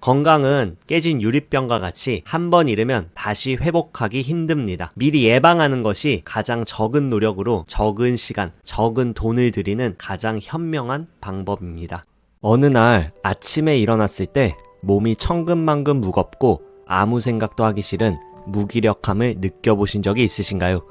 건강은 깨진 유리병과 같이 한 번 잃으면 다시 회복하기 힘듭니다. 미리 예방하는 것이 가장 적은 노력으로 적은 시간, 적은 돈을 들이는 가장 현명한 방법입니다. 어느 날 아침에 일어났을 때 몸이 천근만근 무겁고 아무 생각도 하기 싫은 무기력함을 느껴보신 적이 있으신가요?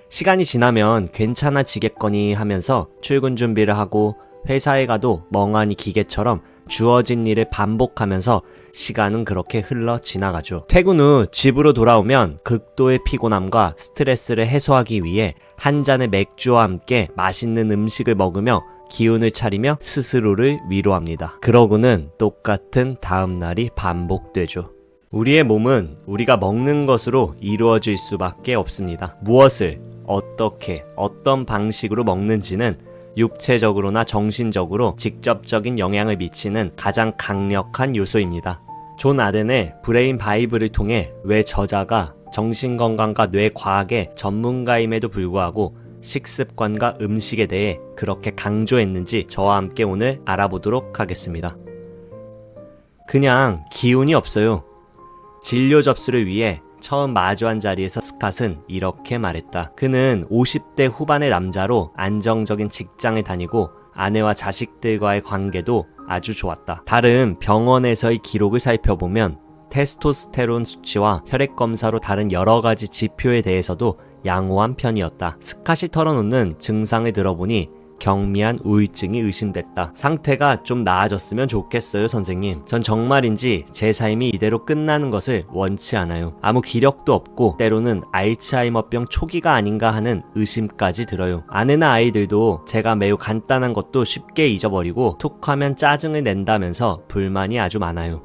시간이 지나면 괜찮아지겠거니 하면서 출근 준비를 하고 회사에 가도 멍하니 기계처럼 주어진 일을 반복하면서 시간은 그렇게 흘러 지나가죠. 퇴근 후 집으로 돌아오면 극도의 피곤함과 스트레스를 해소하기 위해 한 잔의 맥주와 함께 맛있는 음식을 먹으며 기운을 차리며 스스로를 위로합니다. 그러고는 똑같은 다음날이 반복되죠. 우리의 몸은 우리가 먹는 것으로 이루어질 수밖에 없습니다. 무엇을, 어떻게, 어떤 방식으로 먹는지는 육체적으로나 정신적으로 직접적인 영향을 미치는 가장 강력한 요소입니다. 존 아덴의 브레인 바이블을 통해 왜 저자가 정신건강과 뇌과학의 전문가임에도 불구하고 식습관과 음식에 대해 그렇게 강조했는지 저와 함께 오늘 알아보도록 하겠습니다. 그냥 기운이 없어요. 진료 접수를 위해 처음 마주한 자리에서 스캇은 이렇게 말했다. 그는 50대 후반의 남자로 안정적인 직장에 다니고 아내와 자식들과의 관계도 아주 좋았다. 다른 병원에서의 기록을 살펴보면 테스토스테론 수치와 혈액 검사로 다른 여러 가지 지표에 대해서도 양호한 편이었다. 스캇이 털어놓는 증상을 들어보니 경미한 우울증이 의심됐다. 상태가 좀 나아졌으면 좋겠어요, 선생님. 전 정말인지 제 삶이 이대로 끝나는 것을 원치 않아요. 아무 기력도 없고 때로는 알츠하이머병 초기가 아닌가 하는 의심까지 들어요. 아내나 아이들도 제가 매우 간단한 것도 쉽게 잊어버리고 툭하면 짜증을 낸다면서 불만이 아주 많아요.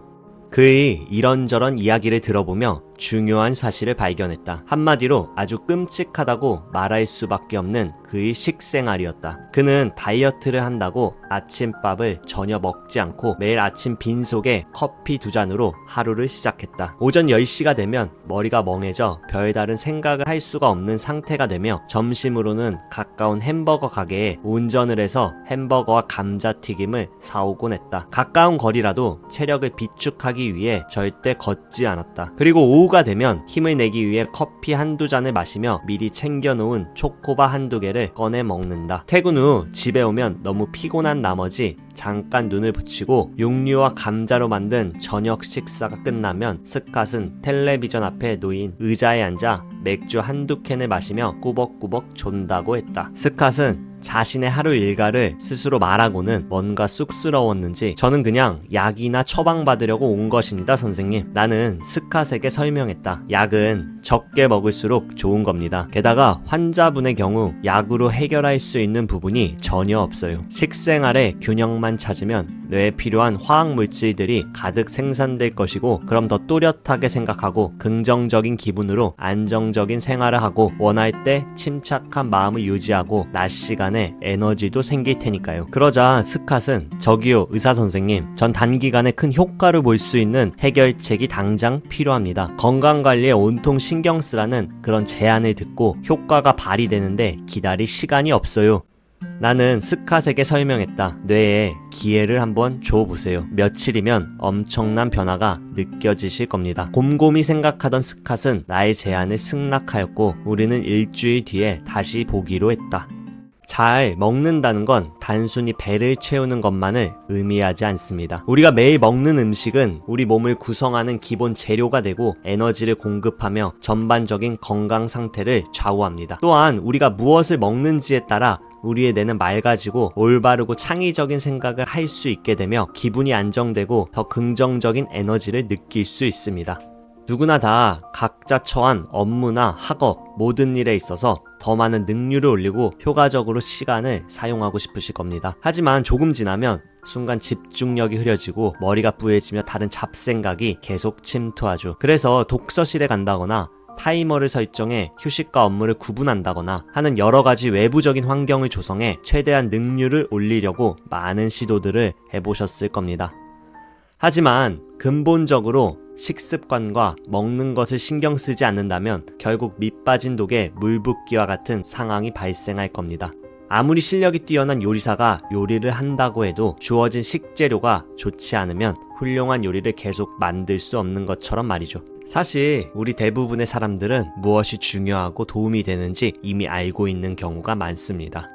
그의 이런저런 이야기를 들어보며 중요한 사실을 발견했다. 한마디로 아주 끔찍하다고 말할 수밖에 없는 그의 식생활이었다. 그는 다이어트를 한다고 아침밥을 전혀 먹지 않고 매일 아침 빈속에 커피 2잔으로 하루를 시작했다. 오전 10시가 되면 머리가 멍해져 별다른 생각을 할 수가 없는 상태가 되며 점심으로는 가까운 햄버거 가게에 운전을 해서 햄버거와 감자튀김을 사오곤 했다. 가까운 거리라도 체력을 비축하기 위해 절대 걷지 않았다. 그리고 오후가 되면 힘을 내기 위해 커피 1-2잔을 마시며 미리 챙겨놓은 초코바 1-2개를 꺼내 먹는다. 퇴근 후 집에 오면 너무 피곤한 나머지 잠깐 눈을 붙이고 육류와 감자로 만든 저녁 식사가 끝나면 스캇은 텔레비전 앞에 놓인 의자에 앉아 맥주 1-2캔을 마시며 꾸벅꾸벅 존다고 했다. 스캇은 자신의 하루 일과를 스스로 말하고는 뭔가 쑥스러웠는지 저는 그냥 약이나 처방받으려고 온 것입니다, 선생님. 나는 스캇에게 설명했다. 약은 적게 먹을수록 좋은 겁니다. 게다가 환자분의 경우 약으로 해결할 수 있는 부분이 전혀 없어요. 식생활의 균형만 찾으면 뇌에 필요한 화학물질들이 가득 생산될 것이고 그럼 더 또렷하게 생각하고 긍정적인 기분으로 안정적인 생활을 하고 원할 때 침착한 마음을 유지하고 낮 시간에 에너지도 생길 테니까요. 그러자 스캇은 저기요 의사선생님, 전 단기간에 큰 효과를 볼 수 있는 해결책이 당장 필요합니다. 건강관리에 온통 신경 쓰라는 그런 제안을 듣고 효과가 발휘되는데 기다릴 시간이 없어요. 나는 스캇에게 설명했다. 뇌에 기회를 한번 줘보세요. 며칠이면 엄청난 변화가 느껴지실 겁니다. 곰곰이 생각하던 스캇은 나의 제안을 승낙하였고 우리는 일주일 뒤에 다시 보기로 했다. 잘 먹는다는 건 단순히 배를 채우는 것만을 의미하지 않습니다. 우리가 매일 먹는 음식은 우리 몸을 구성하는 기본 재료가 되고 에너지를 공급하며 전반적인 건강 상태를 좌우합니다. 또한 우리가 무엇을 먹는지에 따라 우리의 뇌는 맑아지고 올바르고 창의적인 생각을 할 수 있게 되며 기분이 안정되고 더 긍정적인 에너지를 느낄 수 있습니다. 누구나 다 각자 처한 업무나 학업, 모든 일에 있어서 더 많은 능률을 올리고 효과적으로 시간을 사용하고 싶으실 겁니다. 하지만 조금 지나면 순간 집중력이 흐려지고 머리가 뿌얘지며 다른 잡생각이 계속 침투하죠. 그래서 독서실에 간다거나 타이머를 설정해 휴식과 업무를 구분한다거나 하는 여러 가지 외부적인 환경을 조성해 최대한 능률을 올리려고 많은 시도들을 해보셨을 겁니다. 하지만 근본적으로 식습관과 먹는 것을 신경 쓰지 않는다면 결국 밑 빠진 독에 물 붓기와 같은 상황이 발생할 겁니다. 아무리 실력이 뛰어난 요리사가 요리를 한다고 해도 주어진 식재료가 좋지 않으면 훌륭한 요리를 계속 만들 수 없는 것처럼 말이죠. 사실 우리 대부분의 사람들은 무엇이 중요하고 도움이 되는지 이미 알고 있는 경우가 많습니다.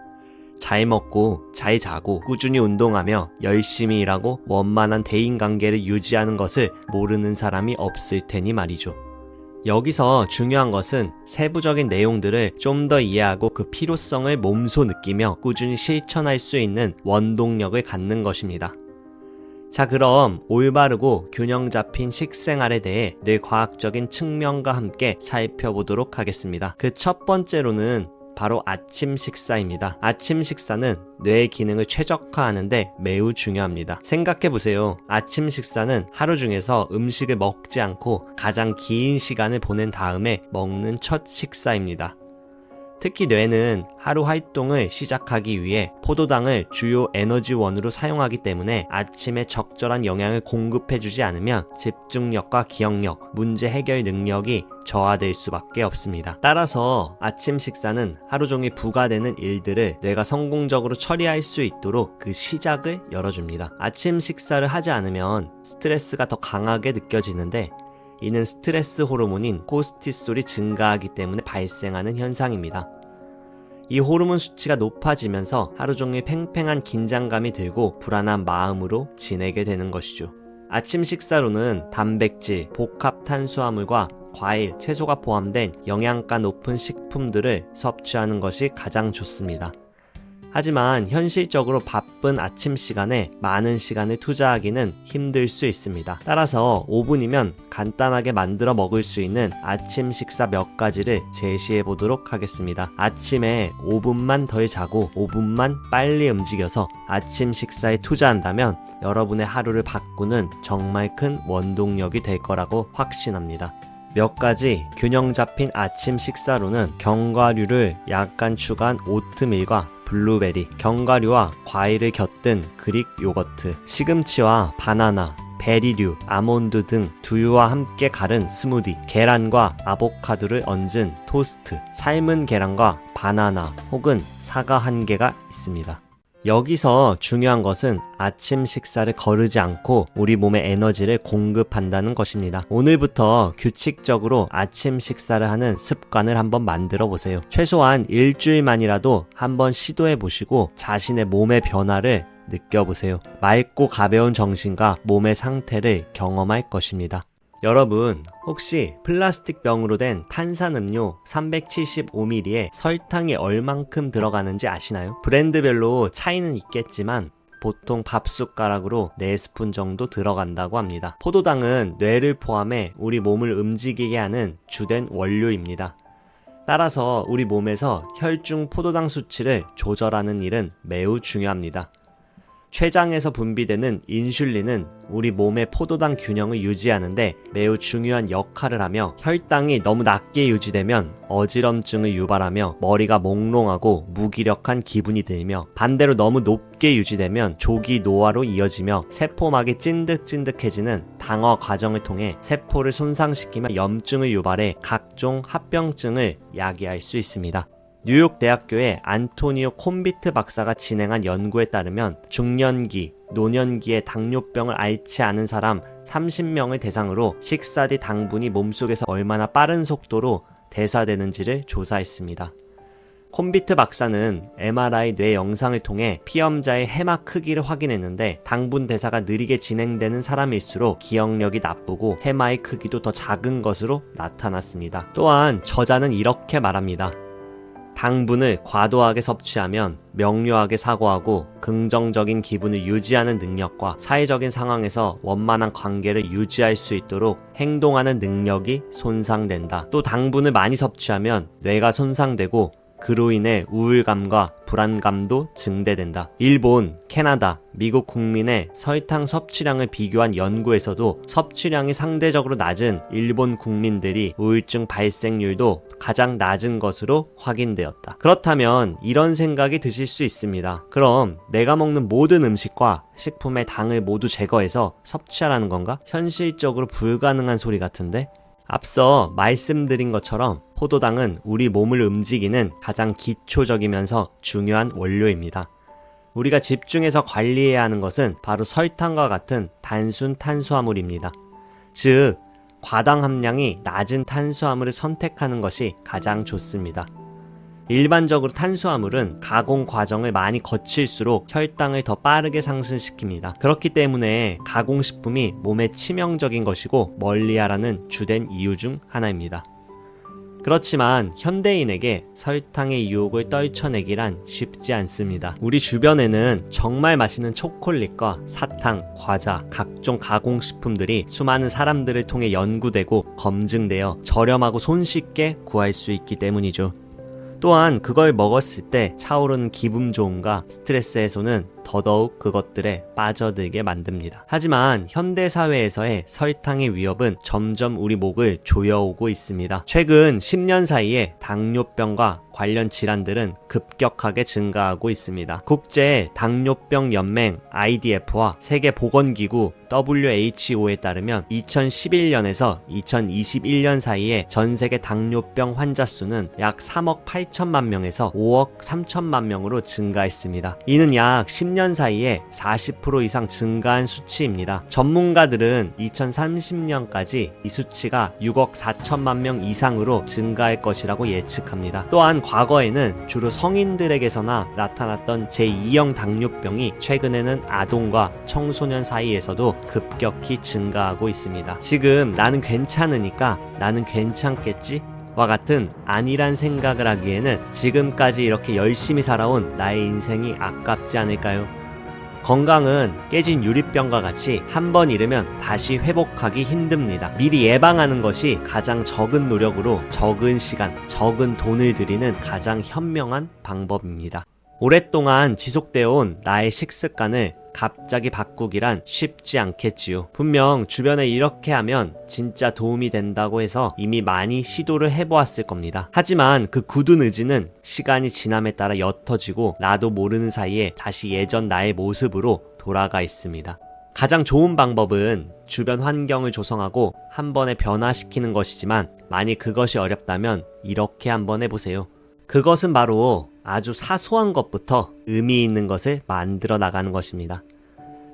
잘 먹고 잘 자고 꾸준히 운동하며 열심히 일하고 원만한 대인관계를 유지하는 것을 모르는 사람이 없을 테니 말이죠. 여기서 중요한 것은 세부적인 내용들을 좀 더 이해하고 그 필요성을 몸소 느끼며 꾸준히 실천할 수 있는 원동력을 갖는 것입니다. 자, 그럼 올바르고 균형 잡힌 식생활에 대해 뇌 과학적인 측면과 함께 살펴보도록 하겠습니다. 그 첫 번째로는 바로 아침 식사입니다. 아침 식사는 뇌의 기능을 최적화하는데 매우 중요합니다. 생각해보세요. 아침 식사는 하루 중에서 음식을 먹지 않고 가장 긴 시간을 보낸 다음에 먹는 첫 식사입니다. 특히 뇌는 하루 활동을 시작하기 위해 포도당을 주요 에너지원으로 사용하기 때문에 아침에 적절한 영양을 공급해주지 않으면 집중력과 기억력, 문제 해결 능력이 저하될 수밖에 없습니다. 따라서 아침 식사는 하루 종일 부과되는 일들을 뇌가 성공적으로 처리할 수 있도록 그 시작을 열어줍니다. 아침 식사를 하지 않으면 스트레스가 더 강하게 느껴지는데 이는 스트레스 호르몬인 코르티솔이 증가하기 때문에 발생하는 현상입니다. 이 호르몬 수치가 높아지면서 하루 종일 팽팽한 긴장감이 들고 불안한 마음으로 지내게 되는 것이죠. 아침 식사로는 단백질, 복합 탄수화물과 과일, 채소가 포함된 영양가 높은 식품들을 섭취하는 것이 가장 좋습니다. 하지만 현실적으로 바쁜 아침 시간에 많은 시간을 투자하기는 힘들 수 있습니다. 따라서 5분이면 간단하게 만들어 먹을 수 있는 아침 식사 몇 가지를 제시해 보도록 하겠습니다. 아침에 5분만 덜 자고 5분만 빨리 움직여서 아침 식사에 투자한다면 여러분의 하루를 바꾸는 정말 큰 원동력이 될 거라고 확신합니다. 몇 가지 균형 잡힌 아침 식사로는 견과류를 약간 추가한 오트밀과 블루베리, 견과류와 과일을 곁든 그릭 요거트, 시금치와 바나나, 베리류, 아몬드 등 두유와 함께 갈은 스무디, 계란과 아보카도를 얹은 토스트, 삶은 계란과 바나나 혹은 사과 한 개가 있습니다. 여기서 중요한 것은 아침 식사를 거르지 않고 우리 몸에 에너지를 공급한다는 것입니다. 오늘부터 규칙적으로 아침 식사를 하는 습관을 한번 만들어 보세요. 최소한 일주일만이라도 한번 시도해 보시고 자신의 몸의 변화를 느껴보세요. 맑고 가벼운 정신과 몸의 상태를 경험할 것입니다. 여러분, 혹시 플라스틱 병으로 된 탄산음료 375ml에 설탕이 얼만큼 들어가는지 아시나요? 브랜드별로 차이는 있겠지만 보통 밥숟가락으로 4스푼 정도 들어간다고 합니다. 포도당은 뇌를 포함해 우리 몸을 움직이게 하는 주된 원료입니다. 따라서 우리 몸에서 혈중 포도당 수치를 조절하는 일은 매우 중요합니다. 췌장에서 분비되는 인슐린은 우리 몸의 포도당 균형을 유지하는데 매우 중요한 역할을 하며 혈당이 너무 낮게 유지되면 어지럼증을 유발하며 머리가 몽롱하고 무기력한 기분이 들며 반대로 너무 높게 유지되면 조기 노화로 이어지며 세포막이 찐득찐득해지는 당화 과정을 통해 세포를 손상시키며 염증을 유발해 각종 합병증을 야기할 수 있습니다. 뉴욕 대학교의 안토니오 콤비트 박사가 진행한 연구에 따르면 중년기, 노년기에 당뇨병을 앓지 않은 사람 30명을 대상으로 식사 뒤 당분이 몸속에서 얼마나 빠른 속도로 대사되는지를 조사했습니다. 콤비트 박사는 MRI 뇌 영상을 통해 피험자의 해막 크기를 확인했는데 당분 대사가 느리게 진행되는 사람일수록 기억력이 나쁘고 해마의 크기도 더 작은 것으로 나타났습니다. 또한 저자는 이렇게 말합니다. 당분을 과도하게 섭취하면 명료하게 사고하고 긍정적인 기분을 유지하는 능력과 사회적인 상황에서 원만한 관계를 유지할 수 있도록 행동하는 능력이 손상된다. 또 당분을 많이 섭취하면 뇌가 손상되고 그로 인해 우울감과 불안감도 증대된다. 일본, 캐나다, 미국 국민의 설탕 섭취량을 비교한 연구에서도 섭취량이 상대적으로 낮은 일본 국민들이 우울증 발생률도 가장 낮은 것으로 확인되었다. 그렇다면 이런 생각이 드실 수 있습니다. 그럼 내가 먹는 모든 음식과 식품의 당을 모두 제거해서 섭취하라는 건가? 현실적으로 불가능한 소리 같은데? 앞서 말씀드린 것처럼 포도당은 우리 몸을 움직이는 가장 기초적이면서 중요한 원료입니다. 우리가 집중해서 관리해야 하는 것은 바로 설탕과 같은 단순 탄수화물입니다. 즉, 과당 함량이 낮은 탄수화물을 선택하는 것이 가장 좋습니다. 일반적으로 탄수화물은 가공 과정을 많이 거칠수록 혈당을 더 빠르게 상승시킵니다. 그렇기 때문에 가공식품이 몸에 치명적인 것이고 멀리하라는 주된 이유 중 하나입니다. 그렇지만 현대인에게 설탕의 유혹을 떨쳐내기란 쉽지 않습니다. 우리 주변에는 정말 맛있는 초콜릿과 사탕, 과자, 각종 가공식품들이 수많은 사람들을 통해 연구되고 검증되어 저렴하고 손쉽게 구할 수 있기 때문이죠. 또한 그걸 먹었을 때 차오르는 기분 좋음과 스트레스 해소는 더더욱 그것들에 빠져들게 만듭니다. 하지만 현대사회에서의 설탕의 위협은 점점 우리 목을 조여오고 있습니다. 최근 10년 사이에 당뇨병과 관련 질환들은 급격하게 증가하고 있습니다. 국제 당뇨병 연맹 IDF와 세계보건기구 WHO에 따르면 2011년에서 2021년 사이에 전 세계 당뇨병 환자 수는 약 3억 8천만 명에서 5억 3천만 명으로 증가했습니다. 이는 약 10년 사이에 40% 이상 증가한 수치입니다. 전문가들은 2030년까지 이 수치가 6억 4천만 명 이상으로 증가할 것이라고 예측합니다. 또한 과거에는 주로 성인들에게서나 나타났던 제2형 당뇨병이 최근에는 아동과 청소년 사이에서도 급격히 증가하고 있습니다. 지금 나는 괜찮으니까 나는 괜찮겠지? 와 같은 아니란 생각을 하기에는 지금까지 이렇게 열심히 살아온 나의 인생이 아깝지 않을까요? 건강은 깨진 유리병과 같이 한 번 잃으면 다시 회복하기 힘듭니다. 미리 예방하는 것이 가장 적은 노력으로 적은 시간, 적은 돈을 들이는 가장 현명한 방법입니다. 오랫동안 지속되어 온 나의 식습관을 갑자기 바꾸기란 쉽지 않겠지요. 분명 주변에 이렇게 하면 진짜 도움이 된다고 해서 이미 많이 시도를 해보았을 겁니다. 하지만 그 굳은 의지는 시간이 지남에 따라 옅어지고 나도 모르는 사이에 다시 예전 나의 모습으로 돌아가 있습니다. 가장 좋은 방법은 주변 환경을 조성하고 한 번에 변화시키는 것이지만 만약 그것이 어렵다면 이렇게 한번 해보세요. 그것은 바로 아주 사소한 것부터 의미 있는 것을 만들어 나가는 것입니다.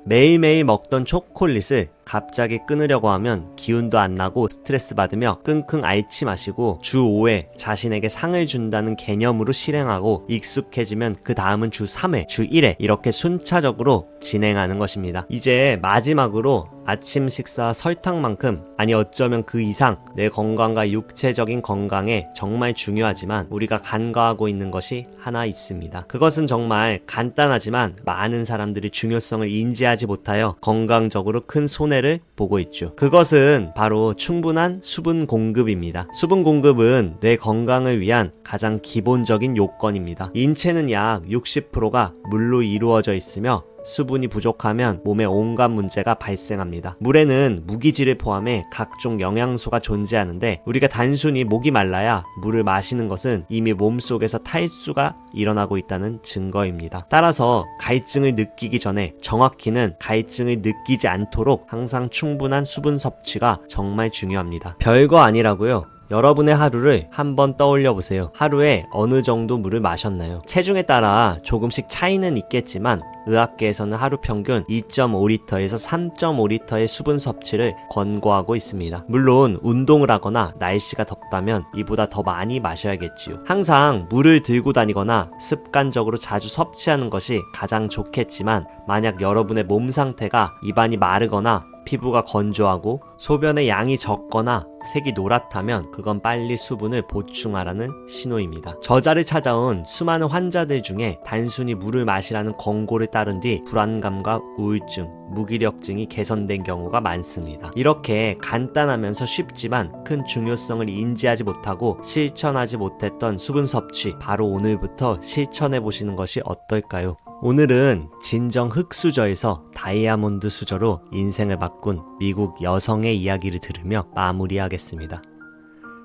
매일매일 먹던 초콜릿을 갑자기 끊으려고 하면 기운도 안 나고 스트레스 받으며 끙끙 앓지 마시고 주 5회 자신에게 상을 준다는 개념으로 실행하고 익숙해지면 그 다음은 주 3회, 주 1회 이렇게 순차적으로 진행하는 것입니다. 이제 마지막으로 아침 식사 설탕만큼 아니 어쩌면 그 이상 내 건강과 육체적인 건강에 정말 중요하지만 우리가 간과하고 있는 것이 하나 있습니다. 그것은 정말 간단하지만 많은 사람들이 중요성을 인지하지 못하여 건강적으로 큰 손해를 보고 있죠. 그것은 바로 충분한 수분 공급입니다. 수분 공급은 뇌 건강을 위한 가장 기본적인 요건입니다. 인체는 약 60%가 물로 이루어져 있으며 수분이 부족하면 몸에 온갖 문제가 발생합니다. 물에는 무기질을 포함해 각종 영양소가 존재하는데 우리가 단순히 목이 말라야 물을 마시는 것은 이미 몸속에서 탈수가 일어나고 있다는 증거입니다. 따라서 갈증을 느끼기 전에 정확히는 갈증을 느끼지 않도록 항상 충분한 수분 섭취가 정말 중요합니다. 별거 아니라고요. 여러분의 하루를 한번 떠올려 보세요. 하루에 어느 정도 물을 마셨나요? 체중에 따라 조금씩 차이는 있겠지만 의학계에서는 하루 평균 2.5리터에서 3.5리터의 수분 섭취를 권고하고 있습니다. 물론 운동을 하거나 날씨가 덥다면 이보다 더 많이 마셔야겠지요. 항상 물을 들고 다니거나 습관적으로 자주 섭취하는 것이 가장 좋겠지만 만약 여러분의 몸 상태가 입안이 마르거나 피부가 건조하고 소변의 양이 적거나 색이 노랗다면 그건 빨리 수분을 보충하라는 신호입니다. 저자를 찾아온 수많은 환자들 중에 단순히 물을 마시라는 권고를 따른 뒤 불안감과 우울증, 무기력증이 개선된 경우가 많습니다. 이렇게 간단하면서 쉽지만 큰 중요성을 인지하지 못하고 실천하지 못했던 수분 섭취 바로 오늘부터 실천해 보시는 것이 어떨까요? 오늘은 진정 흑수저에서 다이아몬드 수저로 인생을 바꾼 미국 여성의 이야기를 들으며 마무리하겠습니다.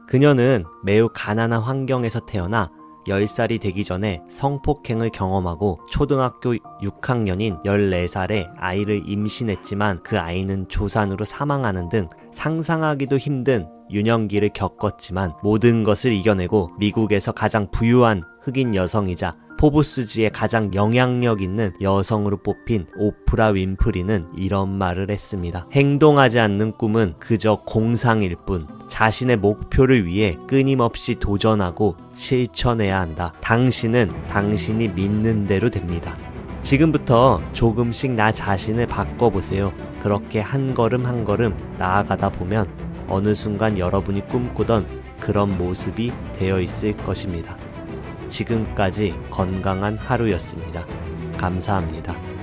그녀는 매우 가난한 환경에서 태어나 10살이 되기 전에 성폭행을 경험하고 초등학교 6학년인 14살에 아이를 임신했지만 그 아이는 조산으로 사망하는 등 상상하기도 힘든 유년기를 겪었지만 모든 것을 이겨내고 미국에서 가장 부유한 흑인 여성이자 포브스지의 가장 영향력 있는 여성으로 뽑힌 오프라 윈프리는 이런 말을 했습니다. 행동하지 않는 꿈은 그저 공상일 뿐. 자신의 목표를 위해 끊임없이 도전하고 실천해야 한다. 당신은 당신이 믿는 대로 됩니다. 지금부터 조금씩 나 자신을 바꿔보세요. 그렇게 한 걸음 한 걸음 나아가다 보면 어느 순간 여러분이 꿈꾸던 그런 모습이 되어 있을 것입니다. 지금까지 건강한 하루였습니다. 감사합니다.